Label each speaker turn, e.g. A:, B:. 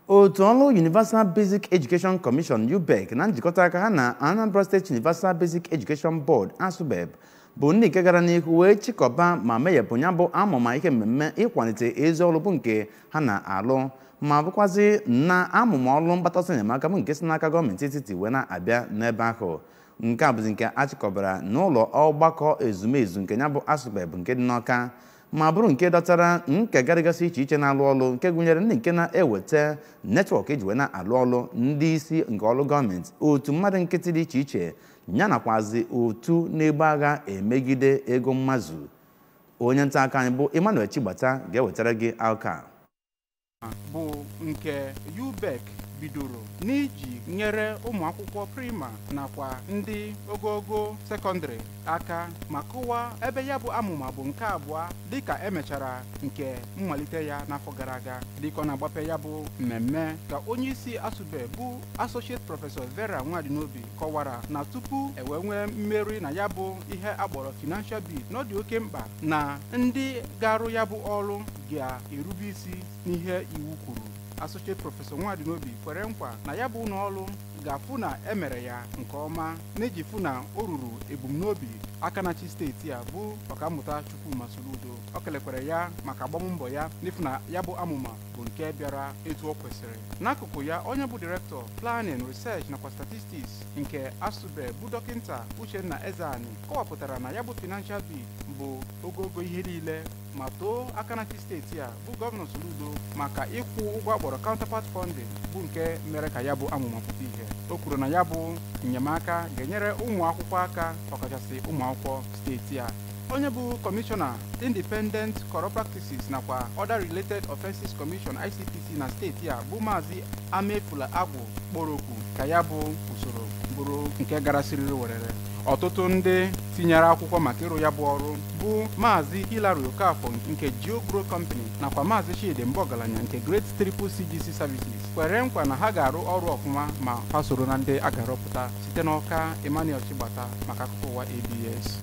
A: Otu ọrụ Universal Basic Education Commission UBEC na njikọta aka ha na Anambra State Universal Basic Education Board ASUBEB bụ ndị nke gara n'ihu wee chịkọba ma meyepụ ya bụ amụma ihe mmemme ịkwalite ezi ọrụ bụ nke ha na-alụ ma bụkwazi na amụma ọrụ mgbatasị enyemaka bụ nke si n'aka gọọmenti etiti wee na-abịa n'ebe ahụ. Nke a bụzi nke achịkọbara n'ụlọ ọgbakọ ezumezu nke ya bụ ASUBEB nke dị n'Ọka ma bụrụ nke dọtara nke garigasị iche iche na-alụ ọrụ nke gụnyere ndị nke na-eweta netwọk eji wee na-alụ ọrụ ndị isi nke ọrụ gọọmenti otu mmadụ nkịtị dị iche iche yanakwazi otu na-egbe agha emegide ego mmazụ. Onye nta aka anyị bụ Emmanuel Chigbata ga-ewetara gị aka
B: bụ nke UBEC bidoro n'iji nyere ụmụ akwụkwọ prima nakwa ndị ogogo sekọndịrị aka ma kụwaa ebe ya bụ amụma bụ nke abụọ dịka emechara nke mmalite ya n'afọ gara aga. Dịka ọ na-agbape ya bụ mmemme ka onye isi ASUBEB bụ Associate Professor Vera Nwadinobi kọwara na tupu nwee mmeri na ya bụ ihe akpọrọ financial bill na ọ dị oke mkpa na ndị ga-arụ ya bụ ọrụ ga-erube isi n'ihe iwu kwuru. Associate Professor Nwadinobi kwere nkwa na ya bụ ụlọ ọrụ ga-afụ na emere ya nke ọma n'iji fụ na o ruru ebumnobi aka na-achị steeti a bụ ọkammụta Chukwuma Soludo. O kelekwara ya maka agbammbọ ya n'ịfụ na ya bụ amụma bụ nke bịara etu o kwesịrị. N'akụkụ ya, onye bụ Director Planning, Research nakwa Statistics nke ASUBEB bụ Dọkịnta Uchenna Ezeani kọwapụtara na ya bụ financial bill bụ ogogo ihe niile ma too aka na-achị steeti a bụ Gọvanọ Soludo maka ịkwụ ụgwọ akpọrọ counterpart funding bụ nke mere ka ya bụ amụma pụta ihe. O kwuru na ya bụ enyemaka ga-enyere ụmụ akwụkwọ aka ọkachasị ụmụ akwụkwọ steeti a. Onye bụ Kọmishọna Independent Corrupt Practices nakwa Other Related Offenses Commission ICPC na steeti a bụ Maazị Amefula Agwụ kpọrọ okwu ka ya bụ usoro bụrụ nke gara siriri werere. Ọtụtụ ndị tinyere akwụkwọ maka ịrụ ya bụ ọrụ bụ Maazị Hilary Okafọ nke Geogro Company nakwa Maazị Chidi Mbogalanya nke Great Triple CGC Services kwere nkwa na ha ga-arụ ọrụ ọfụma ma ha soro na ndị a ga-arọpụta. Site n'Ọka, Emmanuel Chigbata maka akụkọ ụwa ABS.